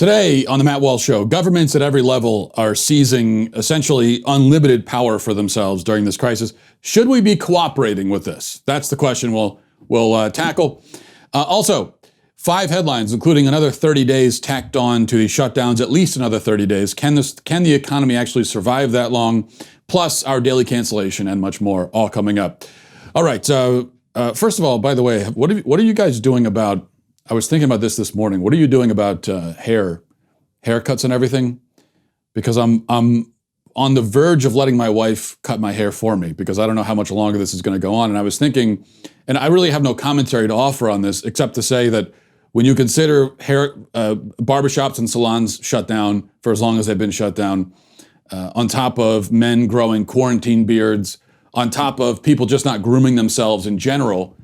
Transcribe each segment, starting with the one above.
Today on the Matt Walsh Show, governments at every level are seizing essentially unlimited power for themselves during this crisis. Should we be cooperating with this? That's the question we'll tackle. Also, 5 headlines, including another 30 days tacked on to the shutdowns, at least another 30 days. Can the economy actually survive that long? Plus our daily cancellation and much more, all coming up. All right. First of all, by the way, what are you guys doing about? I was thinking about this morning. What are you doing about haircuts and everything? Because I'm on the verge of letting my wife cut my hair for me because I don't know how much longer this is going to go on. And I was thinking, and I really have no commentary to offer on this except to say that when you consider barbershops and salons shut down for as long as they've been shut down, on top of men growing quarantine beards, on top of people just not grooming themselves in general,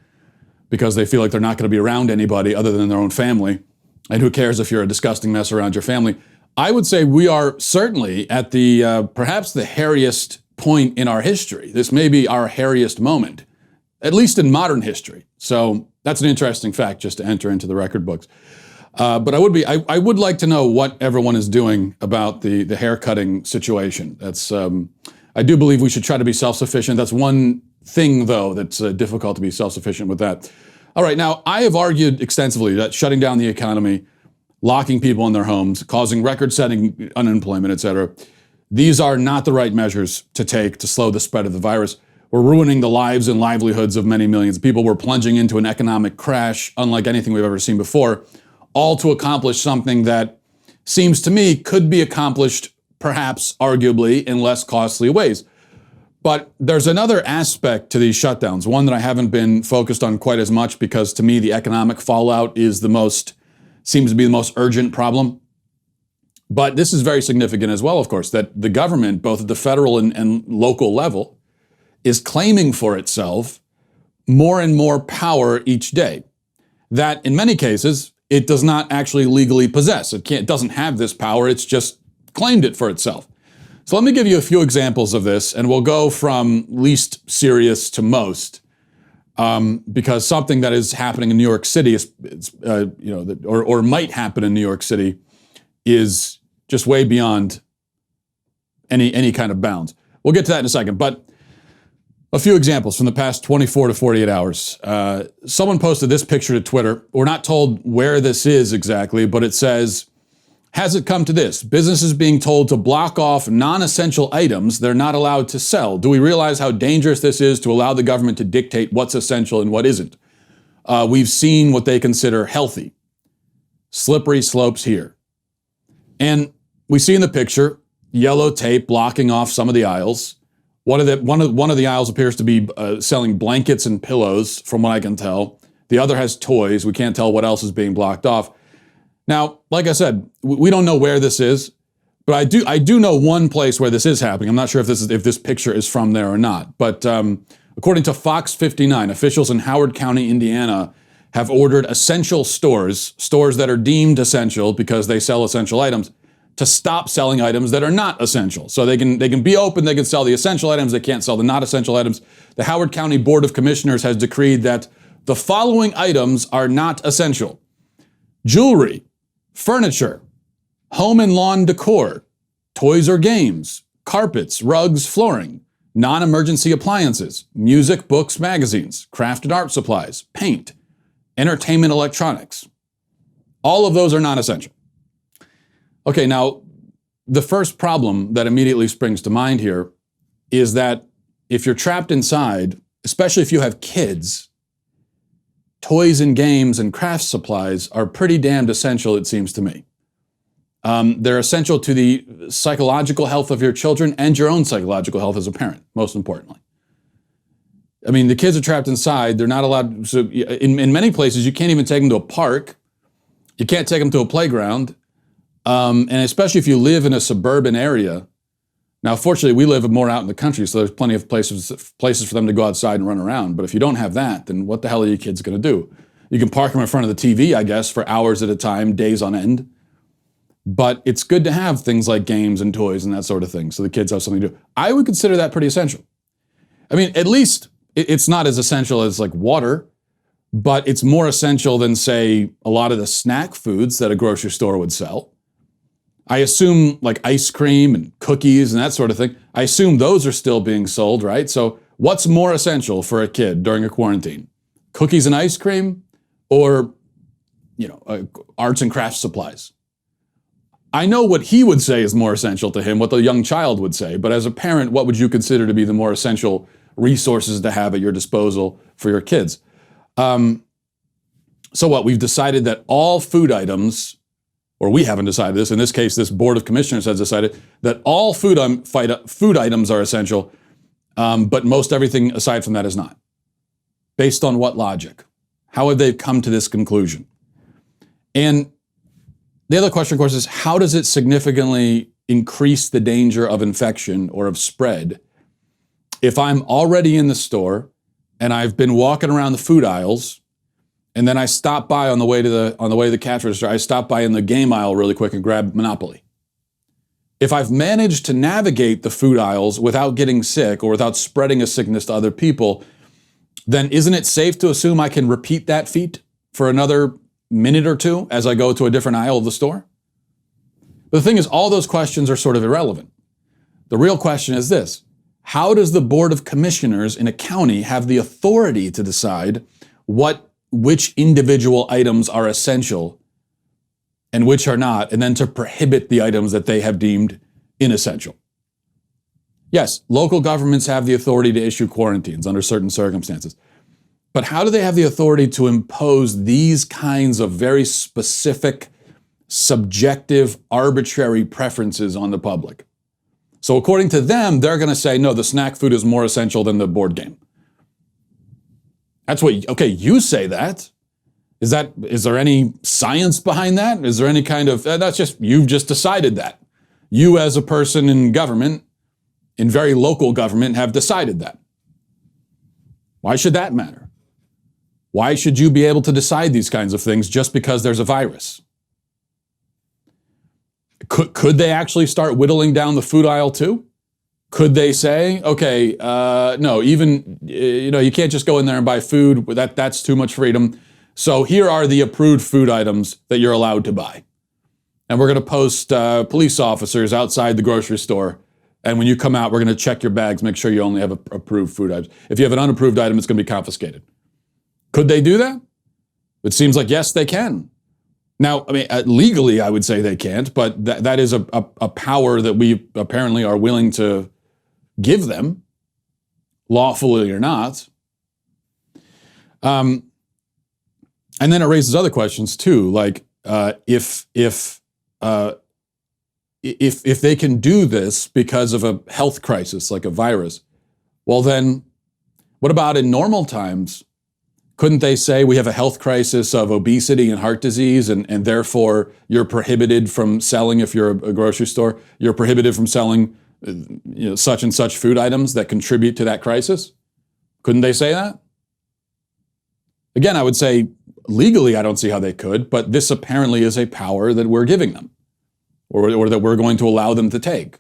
because they feel like they're not going to be around anybody other than their own family. And who cares if you're a disgusting mess around your family? I would say we are certainly at the perhaps the hairiest point in our history. This may be our hairiest moment, at least in modern history. So that's an interesting fact just to enter into the record books. But I would like to know what everyone is doing about the haircutting situation. That's I do believe we should try to be self-sufficient. That's one thing, though, that's difficult to be self-sufficient with that. All right, now, I have argued extensively that shutting down the economy, locking people in their homes, causing record-setting unemployment, et cetera, these are not the right measures to take to slow the spread of the virus. We're ruining the lives and livelihoods of many millions of people. We're plunging into an economic crash unlike anything we've ever seen before, all to accomplish something that seems to me could be accomplished, perhaps, arguably, in less costly ways. But there's another aspect to these shutdowns, one that I haven't been focused on quite as much because to me the economic fallout is seems to be the most urgent problem. But this is very significant as well, of course, that the government, both at the federal and local level, is claiming for itself more and more power each day that in many cases it does not actually legally possess. It doesn't have this power, it's just claimed it for itself. So let me give you a few examples of this, and we'll go from least serious to most, because something that is happening in New York City or might happen in New York City is just way beyond any kind of bounds. We'll get to that in a second, but a few examples from the past 24 to 48 hours. Someone posted this picture to Twitter. We're not told where this is exactly, but it says, has it come to this? Businesses being told to block off non-essential items they're not allowed to sell. Do we realize how dangerous this is to allow the government to dictate what's essential and what isn't? We've seen what they consider healthy. Slippery slopes here. And we see in the picture yellow tape blocking off some of the aisles. One of the aisles appears to be selling blankets and pillows, from what I can tell. The other has toys. We can't tell what else is being blocked off. Now, like I said, we don't know where this is, but I do know one place where this is happening. I'm not sure if this picture is from there or not. But according to Fox 59, officials in Howard County, Indiana, have ordered essential stores that are deemed essential because they sell essential items, to stop selling items that are not essential. So they can be open, they can sell the essential items, they can't sell the not essential items. The Howard County Board of Commissioners has decreed that the following items are not essential: jewelry, furniture, home and lawn decor, toys or games, carpets, rugs, flooring, non-emergency appliances, music, books, magazines, craft and art supplies, paint, entertainment electronics. All of those are non-essential. Okay, now, the first problem that immediately springs to mind here is that if you're trapped inside, especially if you have kids, toys and games and craft supplies are pretty damned essential, it seems to me. They're essential to the psychological health of your children and your own psychological health as a parent, most importantly. I mean, the kids are trapped inside. They're not allowed. So in many places, you can't even take them to a park. You can't take them to a playground. And especially if you live in a suburban area. Now, fortunately, we live more out in the country, so there's plenty of places for them to go outside and run around. But if you don't have that, then what the hell are your kids going to do? You can park them in front of the TV, I guess, for hours at a time, days on end. But it's good to have things like games and toys and that sort of thing, so the kids have something to do. I would consider that pretty essential. I mean, at least it's not as essential as like water, but it's more essential than, say, a lot of the snack foods that a grocery store would sell. I assume like ice cream and cookies and that sort of thing. I assume those are still being sold, right? So what's more essential for a kid during a quarantine? Cookies and ice cream or, arts and crafts supplies? I know what he would say is more essential to him, what the young child would say, but as a parent, what would you consider to be the more essential resources to have at your disposal for your kids? So what, we've decided that all food items, or we haven't decided this, in this case, this Board of Commissioners has decided that all food items are essential, but most everything aside from that is not. Based on what logic? How have they come to this conclusion? And the other question, of course, is how does it significantly increase the danger of infection or of spread if I'm already in the store and I've been walking around the food aisles and then I stop by on the way to the cash register, I stop by in the game aisle really quick and grab Monopoly. If I've managed to navigate the food aisles without getting sick or without spreading a sickness to other people, then isn't it safe to assume I can repeat that feat for another minute or two as I go to a different aisle of the store? But the thing is, all those questions are sort of irrelevant. The real question is this: how does the Board of Commissioners in a county have the authority to decide which individual items are essential and which are not, and then to prohibit the items that they have deemed inessential? Yes, local governments have the authority to issue quarantines under certain circumstances. But how do they have the authority to impose these kinds of very specific, subjective, arbitrary preferences on the public? So according to them, they're going to say, no, the snack food is more essential than the board game. Okay, you say that. Is there any science behind that? Is there any kind of, you've just decided that. You as a person in government, in very local government, have decided that. Why should that matter? Why should you be able to decide these kinds of things just because there's a virus? Could they actually start whittling down the food aisle too? Could they say, okay, no, even, you can't just go in there and buy food, that's too much freedom. So here are the approved food items that you're allowed to buy. And we're going to post police officers outside the grocery store. And when you come out, we're going to check your bags, make sure you only have approved food items. If you have an unapproved item, it's going to be confiscated. Could they do that? It seems like, yes, they can. Now, legally, I would say they can't, but that is a power that we apparently are willing to give them, lawfully or not. And then it raises other questions too, like if they can do this because of a health crisis, like a virus, well then, what about in normal times? Couldn't they say we have a health crisis of obesity and heart disease, and therefore you're prohibited from selling, if you're a grocery store, you're prohibited from selling such and such food items that contribute to that crisis? Couldn't they say that? Again, I would say legally I don't see how they could, but this apparently is a power that we're giving them, or that we're going to allow them to take.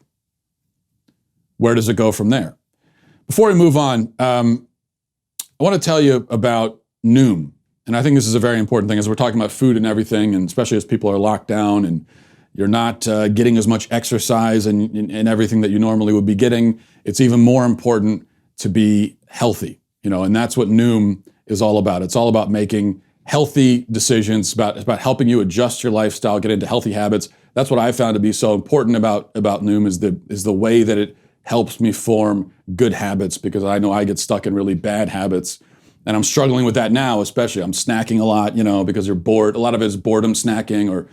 Where does it go from there? Before we move on, I want to tell you about Noom. And I think this is a very important thing as we're talking about food and everything, and especially as people are locked down and you're not getting as much exercise and everything that you normally would be getting. It's even more important to be healthy, and that's what Noom is all about. It's all about making healthy decisions, it's about helping you adjust your lifestyle, get into healthy habits. That's what I found to be so important about Noom is the way that it helps me form good habits, because I know I get stuck in really bad habits. And I'm struggling with that now, especially. I'm snacking a lot, because you're bored. A lot of it is boredom snacking, or,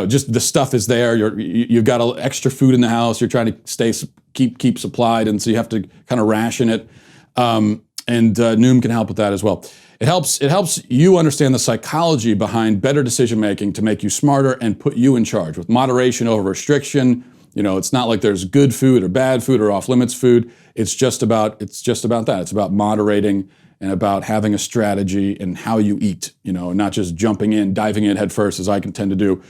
just the stuff is there. You've got extra food in the house. You're trying to keep supplied, and so you have to kind of ration it. And Noom can help with that as well. It helps you understand the psychology behind better decision making to make you smarter and put you in charge with moderation over restriction. It's not like there's good food or bad food or off limits food. It's just about that. It's about moderating and about having a strategy and how you eat, not just diving in head first, as I can tend to do.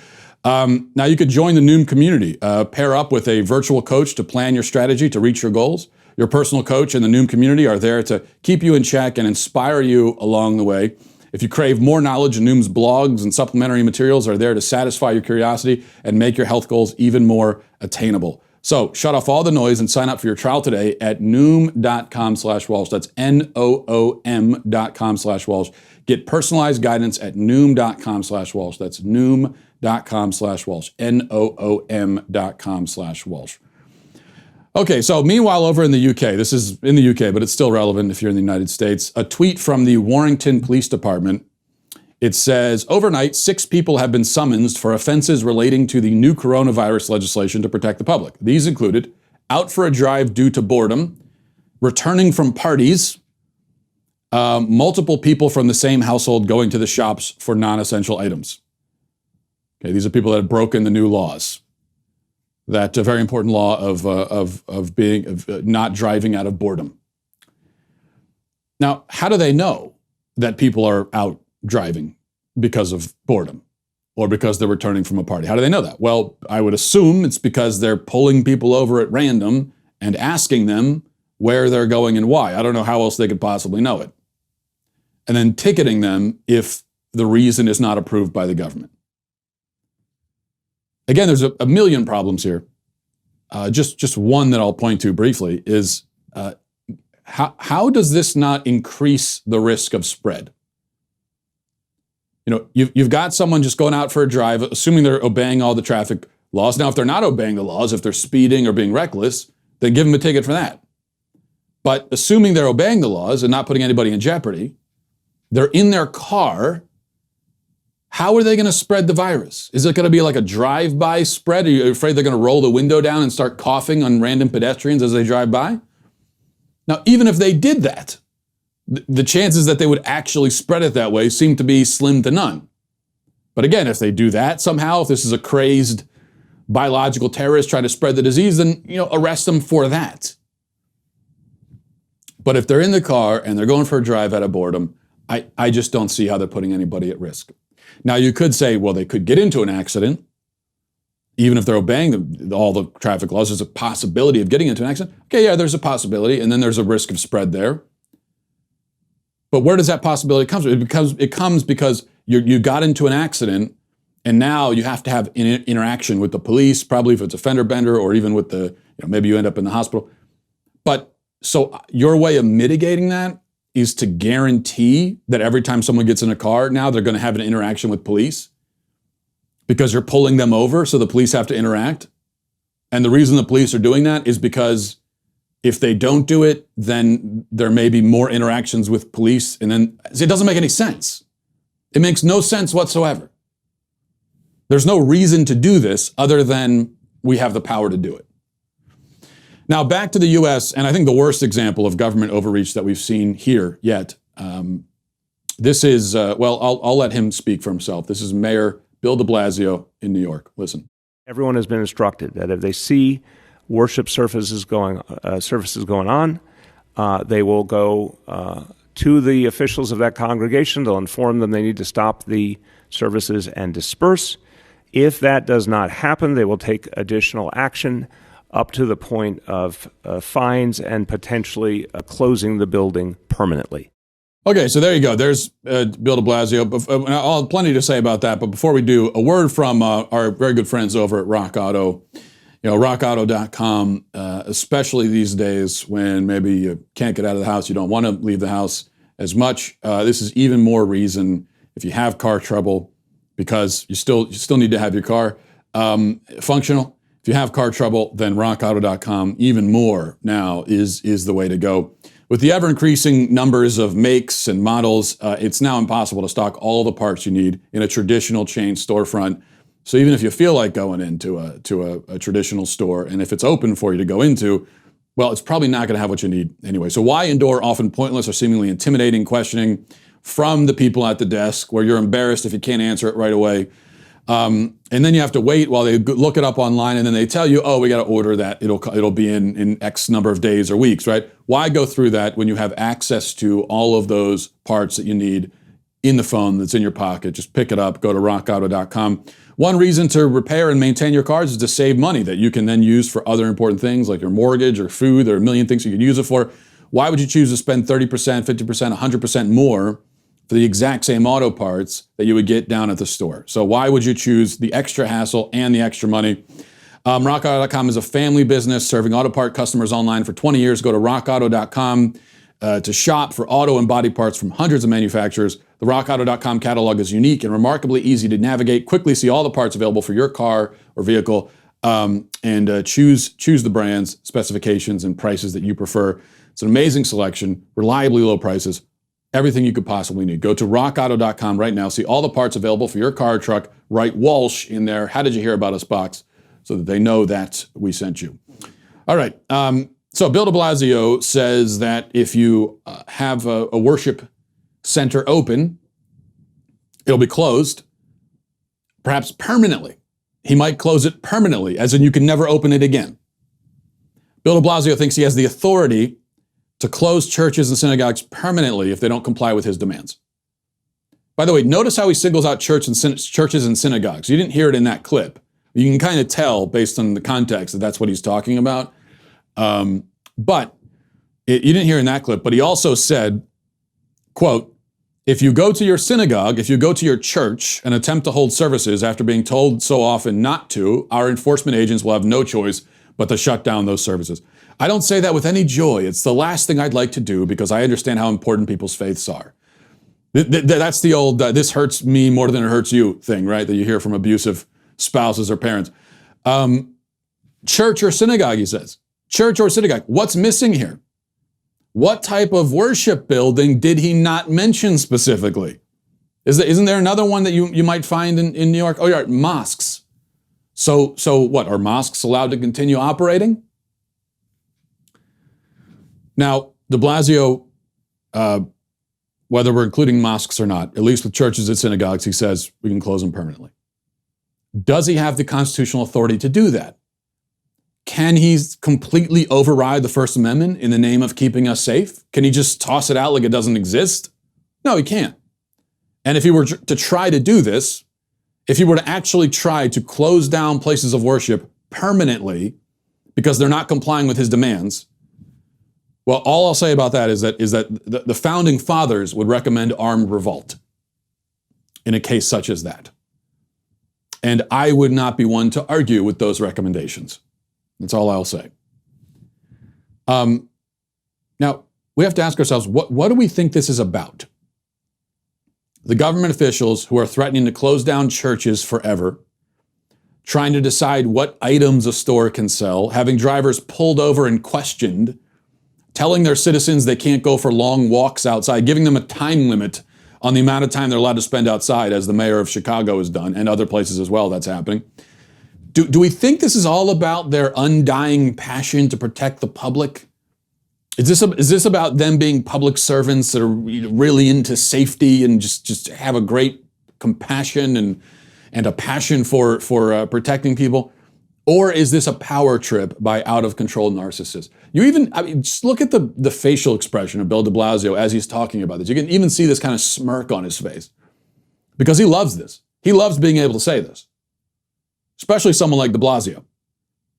Now you could join the Noom community, pair up with a virtual coach to plan your strategy to reach your goals. Your personal coach and the Noom community are there to keep you in check and inspire you along the way. If you crave more knowledge, Noom's blogs and supplementary materials are there to satisfy your curiosity and make your health goals even more attainable. So shut off all the noise and sign up for your trial today at Noom.com/Walsh. That's NOOM.com/Walsh. Get personalized guidance at Noom.com/Walsh. That's Noom.com/Walsh. NOOM.com/Walsh. Okay, so meanwhile over in the UK, this is in the UK, but it's still relevant if you're in the United States, a tweet from the Warrington Police Department. It says, overnight, 6 people have been summoned for offenses relating to the new coronavirus legislation to protect the public. These included out for a drive due to boredom, returning from parties, multiple people from the same household going to the shops for non-essential items. Okay, these are people that have broken the new laws. That very important law of not driving out of boredom. Now, how do they know that people are out driving because of boredom or because they're returning from a party? How do they know that? Well, I would assume it's because they're pulling people over at random and asking them where they're going and why. I don't know how else they could possibly know it. And then ticketing them if the reason is not approved by the government. Again, there's a million problems here. Just one that I'll point to briefly is how does this not increase the risk of spread? You know, you've got someone just going out for a drive, assuming they're obeying all the traffic laws. Now, if they're not obeying the laws, if they're speeding or being reckless, then give them a ticket for that. But assuming they're obeying the laws and not putting anybody in jeopardy, they're in their car. How are they going to spread the virus? Is it going to be like a drive-by spread? Are you afraid they're going to roll the window down and start coughing on random pedestrians as they drive by? Now, even if they did that, the chances that they would actually spread it that way seem to be slim to none. But again, if they do that somehow, if this is a crazed biological terrorist trying to spread the disease, then, arrest them for that. But if they're in the car and they're going for a drive out of boredom, I just don't see how they're putting anybody at risk. Now, you could say, well, they could get into an accident. Even if they're obeying all the traffic laws, there's a possibility of getting into an accident. Okay, yeah, there's a possibility, and then there's a risk of spread there. But where does that possibility come from? It comes because you got into an accident, and now you have to have interaction with the police, probably if it's a fender bender, or even with maybe you end up in the hospital. But so your way of mitigating that is to guarantee that every time someone gets in a car, now they're going to have an interaction with police because you're pulling them over, so the police have to interact. And the reason the police are doing that is because if they don't do it, then there may be more interactions with police. And then it doesn't make any sense. It makes no sense whatsoever. There's no reason to do this other than we have the power to do it. Now, back to the U.S., and I think the worst example of government overreach that we've seen here yet. This is, I'll let him speak for himself. This is Mayor Bill de Blasio in New York. Listen. Everyone has been instructed that if they see worship services going on, they will go to the officials of that congregation. They'll inform them they need to stop the services and disperse. If that does not happen, they will take additional action up to the point of fines and potentially closing the building permanently. Okay, so there you go. There's Bill de Blasio. I'll have plenty to say about that, but before we do, a word from our very good friends over at Rock Auto. RockAuto.com, especially these days when maybe you can't get out of the house, you don't want to leave the house as much. This is even more reason if you have car trouble, because you still need to have your car functional. If you have car trouble, then rockauto.com even more now is the way to go. With the ever-increasing numbers of makes and models, it's now impossible to stock all the parts you need in a traditional chain storefront. So even if you feel like going into a traditional store, and if it's open for you to go into, well, it's probably not going to have what you need anyway. So why endure often pointless or seemingly intimidating questioning from the people at the desk where you're embarrassed if you can't answer it right away? And then you have to wait while they look it up online, and then they tell you, oh, we got to order that. It'll be in X number of days or weeks, right? Why go through that when you have access to all of those parts that you need in the phone that's in your pocket? Just pick it up, go to rockauto.com. One reason to repair and maintain your cars is to save money that you can then use for other important things like your mortgage or food. There are a million things you could use it for. Why would you choose to spend 30%, 50%, 100% more for the exact same auto parts that you would get down at the store. So why would you choose the extra hassle and the extra money? RockAuto.com is a family business serving auto part customers online for 20 years. Go to rockauto.com to shop for auto and body parts from hundreds of manufacturers. The rockauto.com catalog is unique and remarkably easy to navigate. Quickly see all the parts available for your car or vehicle, and choose the brands, specifications, and prices that you prefer. It's an amazing selection, reliably low prices, everything you could possibly need. Go to rockauto.com right now. See all the parts available for your car or truck. Write Walsh in there. How did you hear about us box? So that they know that we sent you. All right. So Bill de Blasio says that if you have a worship center open, it'll be closed, perhaps permanently. He might close it permanently, as in you can never open it again. Bill de Blasio thinks he has the authority to close churches and synagogues permanently if they don't comply with his demands. By the way, notice how he singles out churches and synagogues. You didn't hear it in that clip. You can kind of tell based on the context that that's what he's talking about. But you didn't hear in that clip, but he also said, quote, if you go to your synagogue, if you go to your church and attempt to hold services after being told so often not to, our enforcement agents will have no choice but to shut down those services. I don't say that with any joy. It's the last thing I'd like to do because I understand how important people's faiths are. That's the old, this hurts me more than it hurts you thing, right? That you hear from abusive spouses or parents. Church or synagogue, he says. Church or synagogue. What's missing here? What type of worship building did he not mention specifically? Isn't there another one that you might find in New York? Oh, yeah, mosques. So what, are mosques allowed to continue operating? Now, de Blasio, whether we're including mosques or not, at least with churches and synagogues, he says we can close them permanently. Does he have the constitutional authority to do that? Can he completely override the First Amendment in the name of keeping us safe? Can he just toss it out like it doesn't exist? No, he can't. And if he were to try to do this, if he were to actually try to close down places of worship permanently because they're not complying with his demands, well, all I'll say about that is that the founding fathers would recommend armed revolt in a case such as that. And I would not be one to argue with those recommendations. That's all I'll say. Now, we have to ask ourselves, what do we think this is about? The government officials who are threatening to close down churches forever, trying to decide what items a store can sell, having drivers pulled over and questioned, telling their citizens they can't go for long walks outside, giving them a time limit on the amount of time they're allowed to spend outside, as the mayor of Chicago has done, and other places as well that's happening. Do we think this is all about their undying passion to protect the public? Is this about them being public servants that are really into safety and just have a great compassion and a passion for protecting people? Or is this a power trip by out-of-control narcissists? Just look at the facial expression of Bill de Blasio as he's talking about this. You can even see this kind of smirk on his face because he loves this. He loves being able to say this. Especially someone like de Blasio,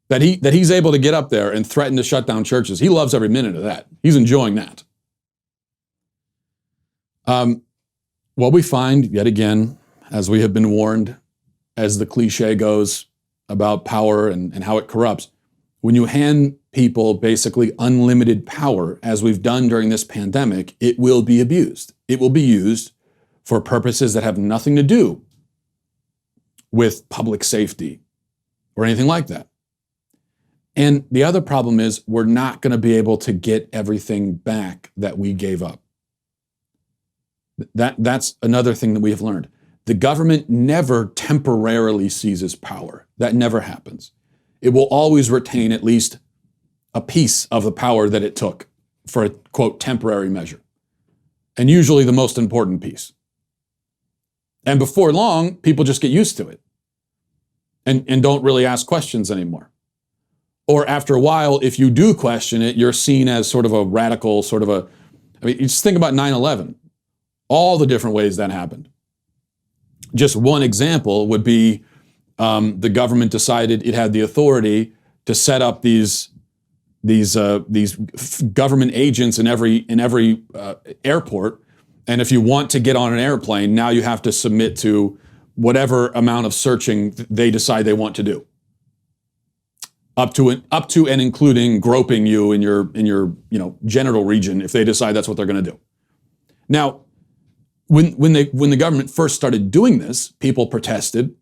that he's able to get up there and threaten to shut down churches. He loves every minute of that. He's enjoying that. What we find, yet again, as we have been warned, as the cliche goes about power and how it corrupts, when you hand people basically unlimited power, as we've done during this pandemic, it will be abused. It will be used for purposes that have nothing to do with public safety or anything like that. And the other problem is we're not going to be able to get everything back that we gave up. That's another thing that we have learned. The government never temporarily seizes power. That never happens. It will always retain at least a piece of the power that it took for a, quote, temporary measure. And usually the most important piece. And before long, people just get used to it and don't really ask questions anymore. Or after a while, if you do question it, you're seen as sort of a radical, you just think about 9/11, all the different ways that happened. Just one example would be the government decided it had the authority to set up these government agents in every airport And if you want to get on an airplane, now you have to submit to whatever amount of searching they decide they want to do. Up to and including groping you in your genital region if they decide that's what they're going to do. Now, when the government first started doing this, people protested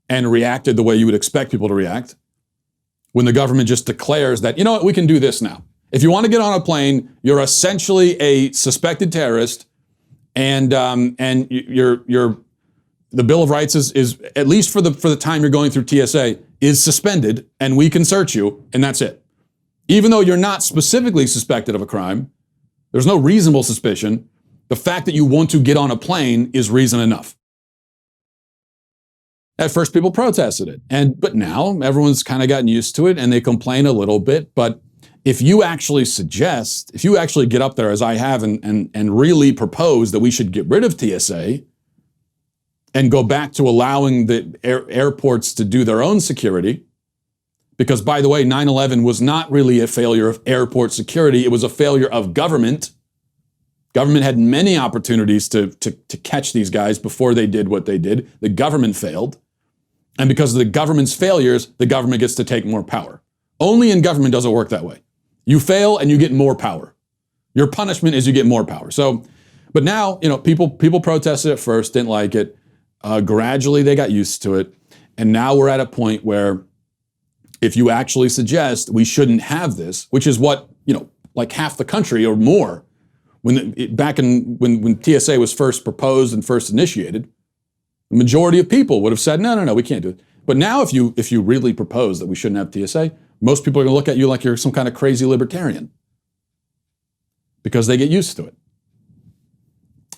and reacted the way you would expect people to react. When the government just declares that, you know what, we can do this now. If you want to get on a plane, you're essentially a suspected terrorist, and the Bill of Rights is at least for the time you're going through TSA is suspended, and we can search you, and that's it. Even though you're not specifically suspected of a crime, there's no reasonable suspicion. The fact that you want to get on a plane is reason enough. At first, people protested it, but now everyone's kind of gotten used to it, and they complain a little bit. But if you actually get up there, as I have, and really propose that we should get rid of TSA and go back to allowing the airports to do their own security, because, by the way, 9/11 was not really a failure of airport security. It was a failure of government. Government had many opportunities to catch these guys before they did what they did. The government failed. And because of the government's failures, the government gets to take more power. Only in government does it work that way. You fail and you get more power. Your punishment is you get more power. So, but now, people protested at first, didn't like it. Gradually they got used to it. And now we're at a point where if you actually suggest we shouldn't have this, which is what, like half the country or more, when TSA was first proposed and first initiated, the majority of people would have said, no, we can't do it. But now if you really propose that we shouldn't have TSA, most people are going to look at you like you're some kind of crazy libertarian because they get used to it.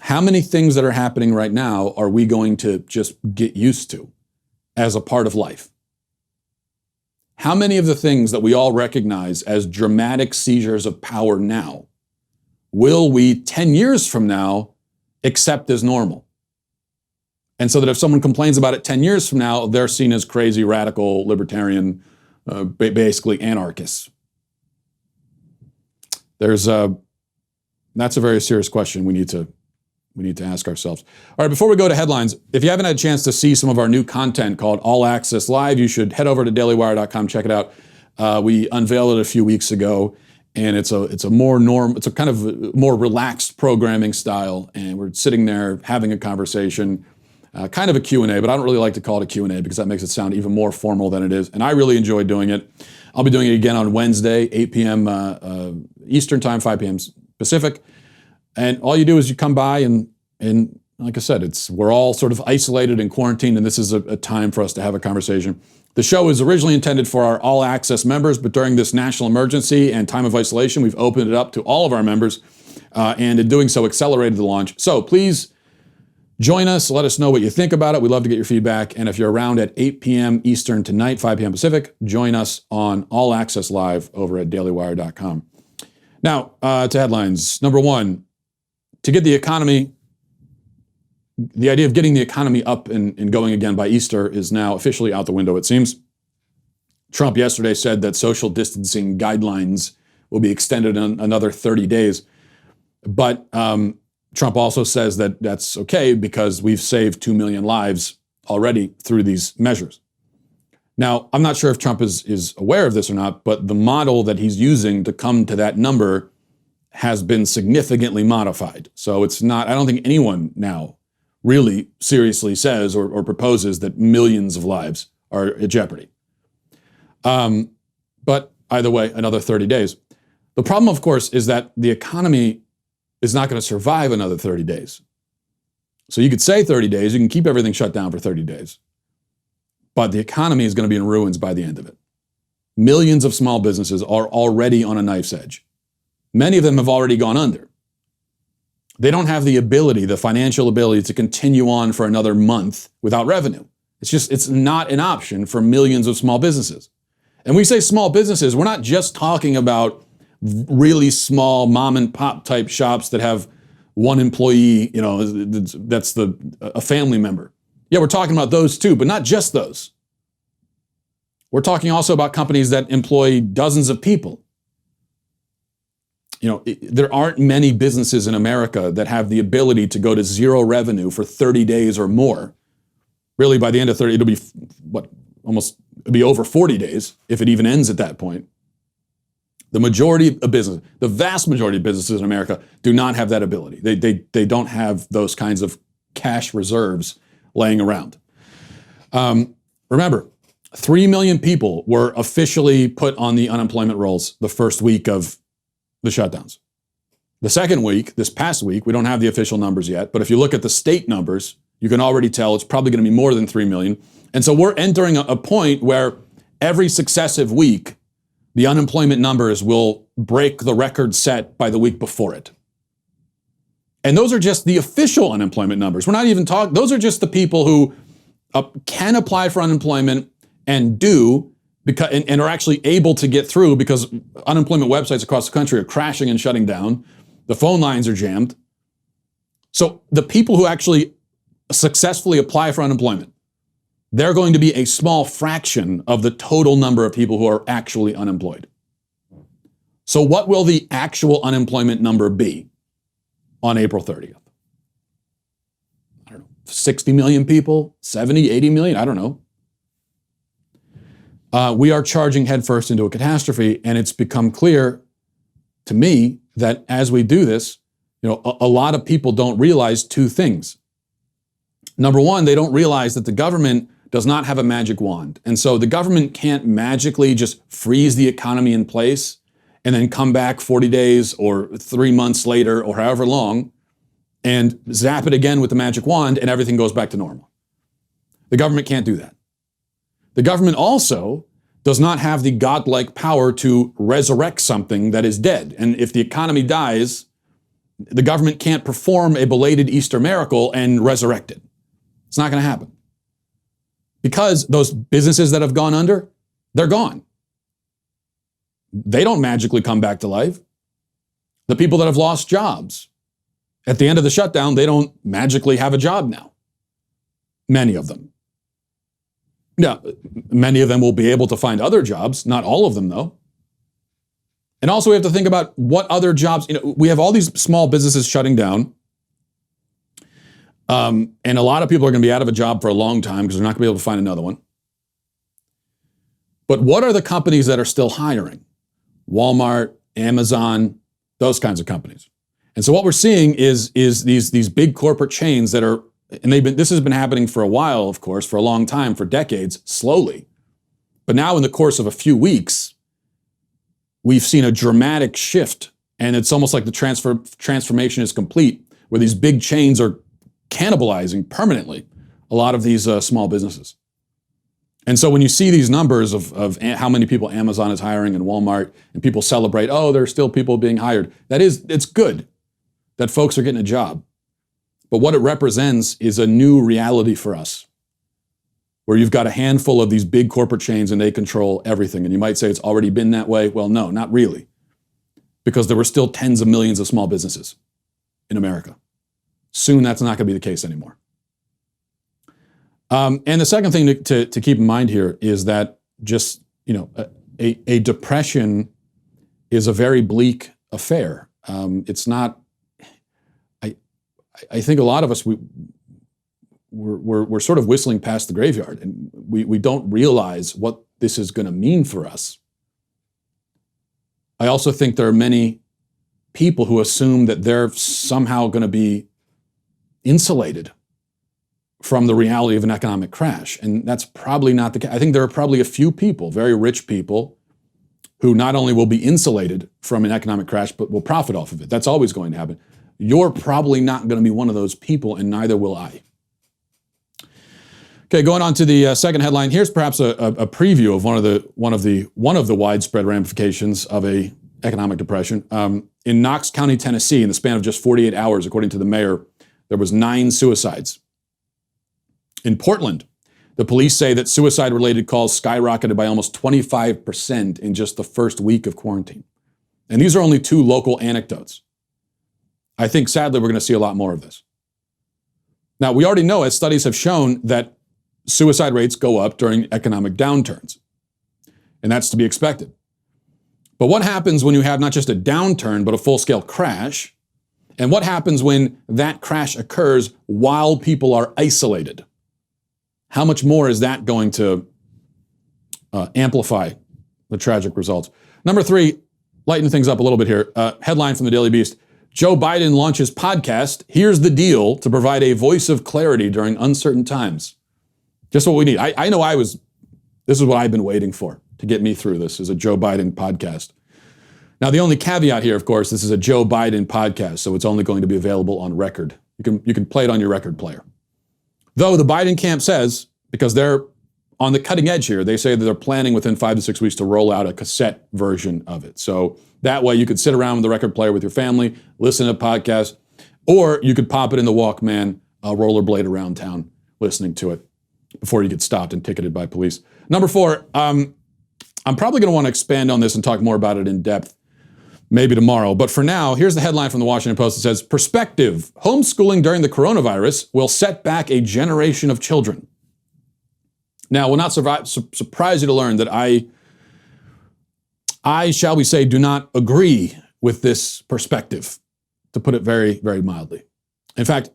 How many things that are happening right now are we going to just get used to as a part of life? How many of the things that we all recognize as dramatic seizures of power now will we 10 years from now accept as normal? And so that if someone complains about it 10 years from now, they're seen as crazy, radical, libertarian, basically anarchists. That's a very serious question we need to ask ourselves. All right, before we go to headlines, if you haven't had a chance to see some of our new content called All Access Live, you should head over to dailywire.com, check it out. We unveiled it a few weeks ago, and it's a kind of more relaxed programming style, and we're sitting there having a conversation. Kind of a Q&A, but I don't really like to call it a Q&A because that makes it sound even more formal than it is. And I really enjoy doing it. I'll be doing it again on Wednesday, 8 p.m. Eastern Time, 5 p.m. Pacific. And all you do is you come by and like I said, we're all sort of isolated and quarantined, and this is a time for us to have a conversation. The show was originally intended for our all access members, but during this national emergency and time of isolation, we've opened it up to all of our members, and in doing so, accelerated the launch. So please join us. Let us know what you think about it. We'd love to get your feedback. And if you're around at 8 p.m. Eastern tonight, 5 p.m. Pacific, join us on All Access Live over at dailywire.com. Now, to headlines. Number one, to get the economy, the idea of getting the economy up and going again by Easter is now officially out the window, it seems. Trump yesterday said that social distancing guidelines will be extended another 30 days. But Trump also says that that's okay because we've saved 2 million lives already through these measures. Now, I'm not sure if Trump is aware of this or not, but the model that he's using to come to that number has been significantly modified. So it's not, I don't think anyone now really seriously says or proposes that millions of lives are at jeopardy. But either way, another 30 days. The problem, of course, is that the economy is not going to survive another 30 days. So you could say 30 days, you can keep everything shut down for 30 days. But the economy is going to be in ruins by the end of it. Millions of small businesses are already on a knife's edge. Many of them have already gone under. They don't have the financial ability to continue on for another month without revenue. It's not an option for millions of small businesses. And we say small businesses, we're not just talking about really small mom and pop type shops that have one employee, that's a family member. Yeah, we're talking about those too, but not just those. We're talking also about companies that employ dozens of people. there aren't many businesses in America that have the ability to go to zero revenue for 30 days or more. Really, by the end of 30, it'll be it'll be over 40 days if it even ends at that point. The vast majority of businesses in America do not have that ability. They don't have those kinds of cash reserves laying around. Remember, 3 million people were officially put on the unemployment rolls the first week of the shutdowns. The second week, this past week, we don't have the official numbers yet, but if you look at the state numbers, you can already tell it's probably going to be more than 3 million. And so we're entering a point where every successive week, the unemployment numbers will break the record set by the week before it. And those are just the official unemployment numbers. We're not even talking, those are just the people who can apply for unemployment and do, because, and are actually able to get through because unemployment websites across the country are crashing and shutting down. The phone lines are jammed. So the people who actually successfully apply for unemployment, they're going to be a small fraction of the total number of people who are actually unemployed. So what will the actual unemployment number be on April 30th? I don't know, 60 million people, 70, 80 million, I don't know. We are charging headfirst into a catastrophe, and it's become clear to me that as we do this, a lot of people don't realize two things. Number one, they don't realize that the government does not have a magic wand. And so the government can't magically just freeze the economy in place and then come back 40 days or 3 months later or however long and zap it again with the magic wand and everything goes back to normal. The government can't do that. The government also does not have the godlike power to resurrect something that is dead. And if the economy dies, the government can't perform a belated Easter miracle and resurrect it. It's not going to happen. Because those businesses that have gone under, they're gone. They don't magically come back to life. The people that have lost jobs, at the end of the shutdown, they don't magically have a job now. Many of them. Yeah, many of them will be able to find other jobs, not all of them though. And also we have to think about what other jobs, we have all these small businesses shutting down. And a lot of people are going to be out of a job for a long time because they're not going to be able to find another one. But what are the companies that are still hiring? Walmart, Amazon, those kinds of companies. And so what we're seeing is these big corporate chains that are, and this has been happening for a while, of course, for a long time, for decades, slowly. But now in the course of a few weeks, we've seen a dramatic shift, and it's almost like the transformation is complete, where these big chains are cannibalizing permanently a lot of these small businesses. And so when you see these numbers of how many people Amazon is hiring and Walmart, and people celebrate, there are still people being hired, it's good that folks are getting a job. But what it represents is a new reality for us, where you've got a handful of these big corporate chains and they control everything. And you might say it's already been that way. Well, no, not really, because there were still tens of millions of small businesses in America. Soon that's not going to be the case anymore. And the second thing to keep in mind here is that just, a depression is a very bleak affair. It's not, I think a lot of us, we're sort of whistling past the graveyard, and we don't realize what this is going to mean for us. I also think there are many people who assume that they're somehow going to be insulated from the reality of an economic crash. And that's probably not the case. I think there are probably a few people, very rich people, who not only will be insulated from an economic crash, but will profit off of it. That's always going to happen. You're probably not going to be one of those people, and neither will I. Okay, going on to the second headline. Here's perhaps a preview of one of the widespread ramifications of a economic depression. In Knox County, Tennessee, in the span of just 48 hours, according to the mayor, there was 9 suicides. In Portland, the police say that suicide-related calls skyrocketed by almost 25% in just the first week of quarantine. And these are only 2 local anecdotes. I think, sadly, we're going to see a lot more of this. Now, we already know, as studies have shown, that suicide rates go up during economic downturns. And that's to be expected. But what happens when you have not just a downturn, but a full-scale crash? And what happens when that crash occurs while people are isolated? How much more is that going to amplify the tragic results? Number 3, lighten things up a little bit here. Headline from the Daily Beast. Joe Biden launches podcast. Here's the deal to provide a voice of clarity during uncertain times. Just what we need. I know this is what I've been waiting for to get me through this, is a Joe Biden podcast. Now, the only caveat here, of course, this is a Joe Biden podcast, so it's only going to be available on record. You can play it on your record player. Though the Biden camp says, because they're on the cutting edge here, they say that they're planning within 5 to 6 weeks to roll out a cassette version of it. So that way you could sit around with the record player with your family, listen to podcasts, or you could pop it in the Walkman, rollerblade around town, listening to it before you get stopped and ticketed by police. Number 4, I'm probably going to want to expand on this and talk more about it in depth maybe tomorrow. But for now, here's the headline from the Washington Post. It says, Perspective, homeschooling during the coronavirus will set back a generation of children. Now, it will not surprise you to learn that I, shall we say, do not agree with this perspective, to put it very, very mildly. In fact,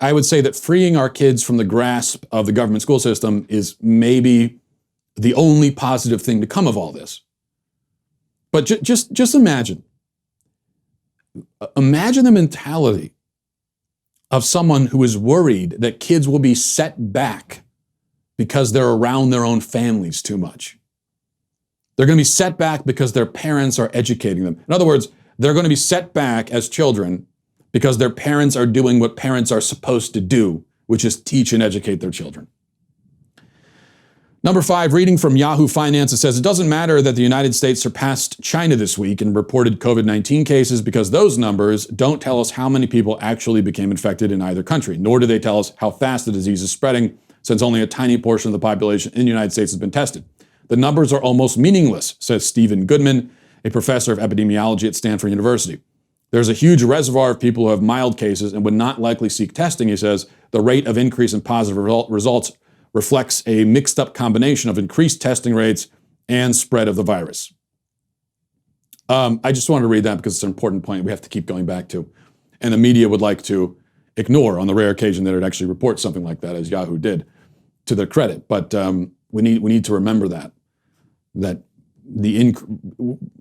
I would say that freeing our kids from the grasp of the government school system is maybe the only positive thing to come of all this. But just imagine the mentality of someone who is worried that kids will be set back because they're around their own families too much. They're going to be set back because their parents are educating them. In other words, they're going to be set back as children because their parents are doing what parents are supposed to do, which is teach and educate their children. Number 5, reading from Yahoo Finance, it says, it doesn't matter that the United States surpassed China this week in reported COVID-19 cases because those numbers don't tell us how many people actually became infected in either country, nor do they tell us how fast the disease is spreading, since only a tiny portion of the population in the United States has been tested. The numbers are almost meaningless, says Stephen Goodman, a professor of epidemiology at Stanford University. There's a huge reservoir of people who have mild cases and would not likely seek testing, he says. The rate of increase in positive results reflects a mixed up combination of increased testing rates and spread of the virus. I just wanted to read that because it's an important point we have to keep going back to. And the media would like to ignore on the rare occasion that it actually reports something like that, as Yahoo did, to their credit. But we need to remember that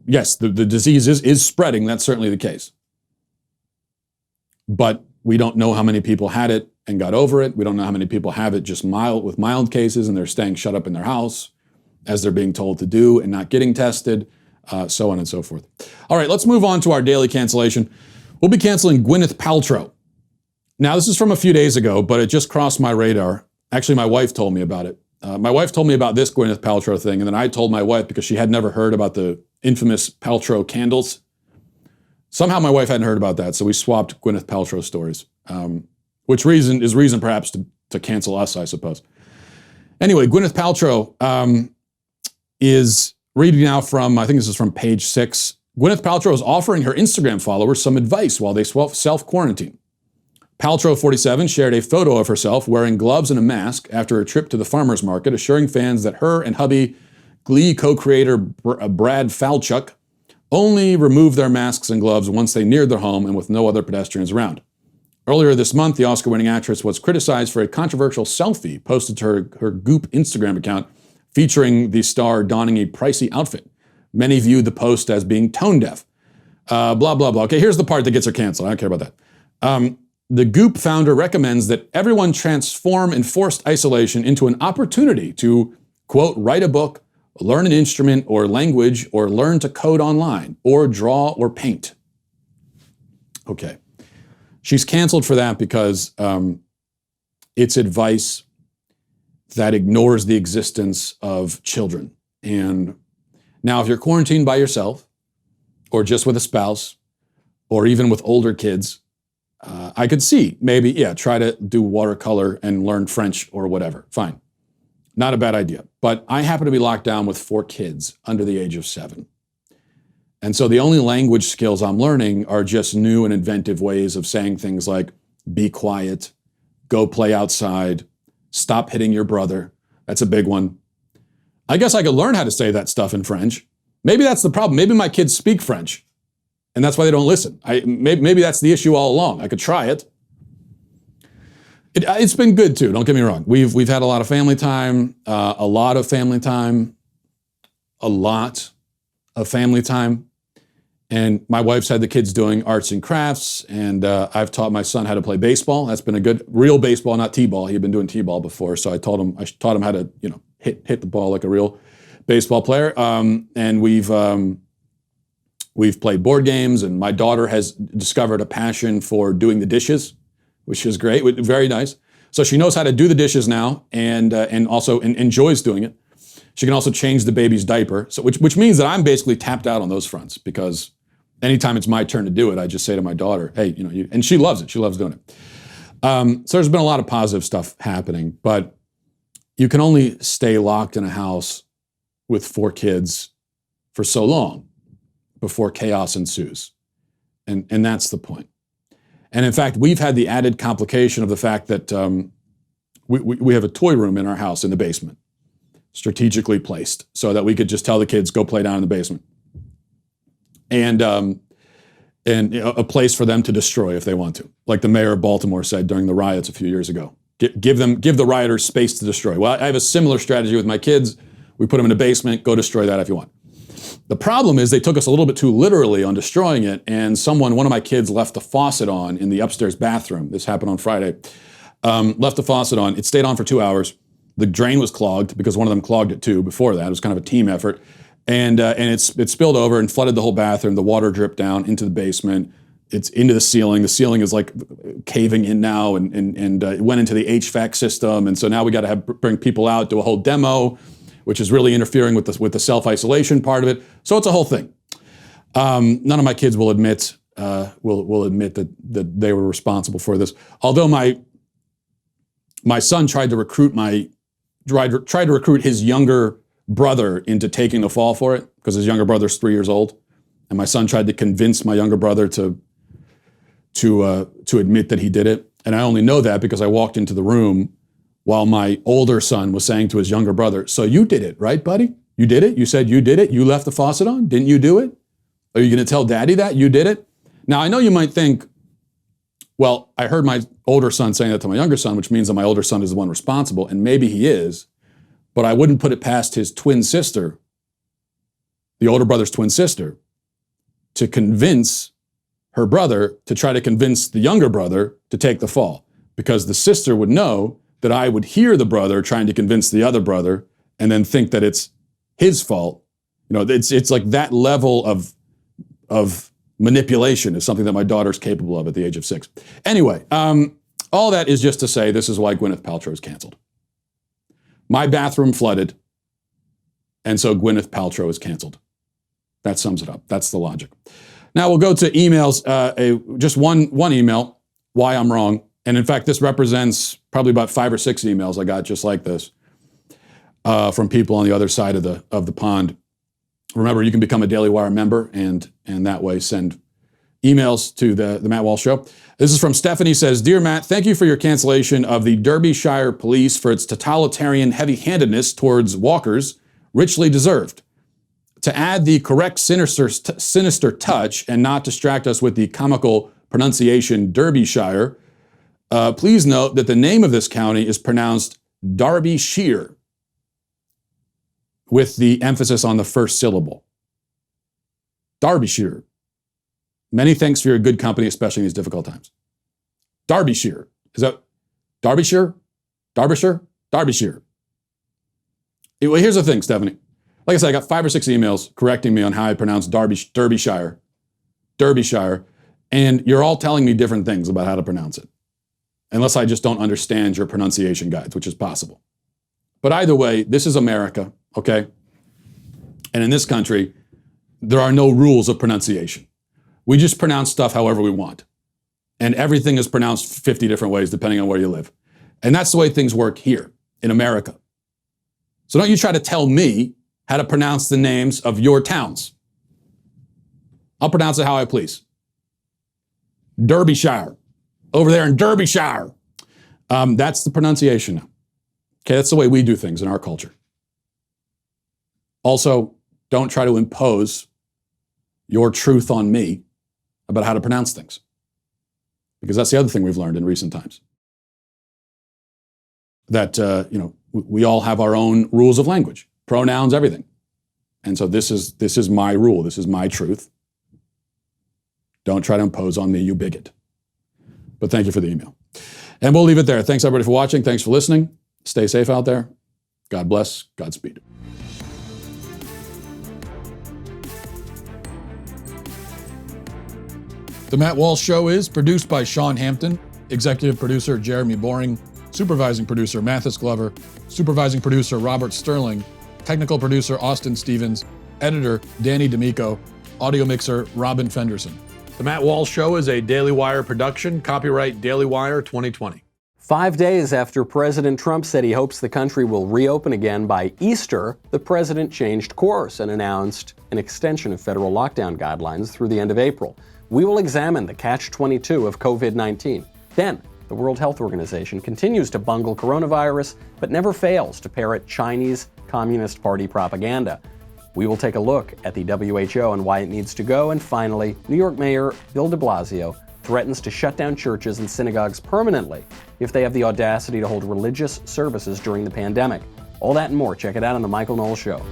yes, the disease is spreading. That's certainly the case. But we don't know how many people had it and got over it. We don't know how many people have it just with mild cases and they're staying shut up in their house as they're being told to do and not getting tested, so on and so forth. All right, let's move on to our daily cancellation. We'll be canceling Gwyneth Paltrow. Now, this is from a few days ago, but it just crossed my radar. Actually, my wife told me about it. My wife told me about this Gwyneth Paltrow thing, and then I told my wife because she had never heard about the infamous Paltrow candles. Somehow my wife hadn't heard about that, so we swapped Gwyneth Paltrow stories, which is reason perhaps to cancel us, I suppose. Anyway, Gwyneth Paltrow is reading now from, I think this is from page 6. Gwyneth Paltrow is offering her Instagram followers some advice while they self-quarantine. Paltrow, 47, shared a photo of herself wearing gloves and a mask after a trip to the farmer's market, assuring fans that her and hubby, Glee co-creator Brad Falchuk, only removed their masks and gloves once they neared their home and with no other pedestrians around. Earlier this month, the Oscar-winning actress was criticized for a controversial selfie posted to her Goop Instagram account featuring the star donning a pricey outfit. Many viewed the post as being tone-deaf. Blah, blah, blah. Okay, here's the part that gets her canceled. I don't care about that. The Goop founder recommends that everyone transform enforced isolation into an opportunity to, quote, write a book, learn an instrument or language, or learn to code online, or draw or paint. Okay. She's canceled for that because it's advice that ignores the existence of children. And now if you're quarantined by yourself, or just with a spouse, or even with older kids, I could see maybe, try to do watercolor and learn French or whatever. Fine. Not a bad idea. But I happen to be locked down with 4 kids under the age of 7. And so the only language skills I'm learning are just new and inventive ways of saying things like, be quiet, go play outside, stop hitting your brother. That's a big one. I guess I could learn how to say that stuff in French, Maybe that's the problem. Maybe my kids speak French, and that's why they don't listen. Maybe that's the issue all along. I could try it. It's been good too. Don't get me wrong. We've had a lot of family time, a lot of family time. And my wife's had the kids doing arts and crafts, and I've taught my son how to play baseball. That's been a good, real baseball, not t-ball. He'd been doing t-ball before, so I taught him how to, hit the ball like a real baseball player. And we've played board games, and my daughter has discovered a passion for doing the dishes, which is great, very nice. So she knows how to do the dishes now, and also enjoys doing it. She can also change the baby's diaper, so which means that I'm basically tapped out on those fronts, because anytime it's my turn to do it, I just say to my daughter, hey, and she loves it. She loves doing it. So there's been a lot of positive stuff happening, but you can only stay locked in a house with 4 kids for so long before chaos ensues. And that's the point. And in fact, we've had the added complication of the fact that we have a toy room in our house in the basement, strategically placed so that we could just tell the kids, go play down in the basement. And a place for them to destroy if they want to. Like the mayor of Baltimore said during the riots a few years ago. Give the rioters space to destroy. Well, I have a similar strategy with my kids. We put them in the basement, go destroy that if you want. The problem is they took us a little bit too literally on destroying it, and one of my kids left the faucet on in the upstairs bathroom. This happened on Friday. Left the faucet on. It stayed on for 2 hours. The drain was clogged because one of them clogged it too before that. It was kind of a team effort. And it spilled over and flooded the whole bathroom. The water dripped down into the basement. It's into the ceiling. The ceiling is like caving in now, and it went into the HVAC system. And so now we got to bring people out, do a whole demo, which is really interfering with the self-isolation part of it. So it's a whole thing. None of my kids will admit that they were responsible for this. Although my son tried to recruit his younger brother into taking the fall for it, because his younger brother's 3 years old, and my son tried to convince my younger brother to admit that he did it. And I only know that because I walked into the room while my older son was saying to his younger brother, so you did it, right, buddy? You did it? You said you did it? You left the faucet on? Didn't you do it? Are you going to tell daddy that you did it? Now, I know you might think, well, I heard my older son saying that to my younger son, which means that my older son is the one responsible, and maybe he is, but I wouldn't put it past his twin sister, the older brother's twin sister, to convince her brother to try to convince the younger brother to take the fall, because the sister would know that I would hear the brother trying to convince the other brother and then think that it's his fault. It's like that level of manipulation is something that my daughter's capable of at the age of 6. Anyway, all that is just to say this is why Gwyneth Paltrow is canceled. My bathroom flooded, and so Gwyneth Paltrow is canceled. That sums it up. That's the logic. Now we'll go to emails. Just one email, why I'm wrong. And in fact, this represents probably about 5 or 6 emails I got just like this from people on the other side of the pond. Remember, you can become a Daily Wire member and that way send emails to the Matt Walsh Show. This is from Stephanie, says, Dear Matt, thank you for your cancellation of the Derbyshire police for its totalitarian heavy-handedness towards walkers, richly deserved. To add the correct sinister touch and not distract us with the comical pronunciation Derbyshire, please note that the name of this county is pronounced Derbyshire, with the emphasis on the first syllable. Derbyshire. Many thanks for your good company, especially in these difficult times. Derbyshire. Is that Derbyshire? Derbyshire? Derbyshire. Well, here's the thing, Stephanie. Like I said, I got 5 or 6 emails correcting me on how I pronounce Derbyshire. Derbyshire. And you're all telling me different things about how to pronounce it. Unless I just don't understand your pronunciation guides, which is possible. But either way, this is America, okay? And in this country, there are no rules of pronunciation. We just pronounce stuff however we want. And everything is pronounced 50 different ways depending on where you live. And that's the way things work here in America. So don't you try to tell me how to pronounce the names of your towns. I'll pronounce it how I please. Derbyshire. Over there in Derbyshire. That's the pronunciation now. Okay, that's the way we do things in our culture. Also, don't try to impose your truth on me about how to pronounce things. Because that's the other thing we've learned in recent times. That, we all have our own rules of language, pronouns, everything. And so this is my rule. This is my truth. Don't try to impose on me, you bigot. But thank you for the email. And we'll leave it there. Thanks, everybody, for watching. Thanks for listening. Stay safe out there. God bless. Godspeed. The Matt Walsh Show is produced by Sean Hampton, executive producer Jeremy Boring, supervising producer Mathis Glover, supervising producer Robert Sterling, technical producer Austin Stevens, editor Danny D'Amico, audio mixer Robin Fenderson. The Matt Walsh Show is a Daily Wire production, copyright Daily Wire 2020. 5 days after President Trump said he hopes the country will reopen again by Easter, the president changed course and announced an extension of federal lockdown guidelines through the end of April. We will examine the catch-22 of COVID-19. Then, the World Health Organization continues to bungle coronavirus, but never fails to parrot Chinese Communist Party propaganda. We will take a look at the WHO and why it needs to go. And finally, New York Mayor Bill de Blasio threatens to shut down churches and synagogues permanently if they have the audacity to hold religious services during the pandemic. All that and more. Check it out on The Michael Knowles Show.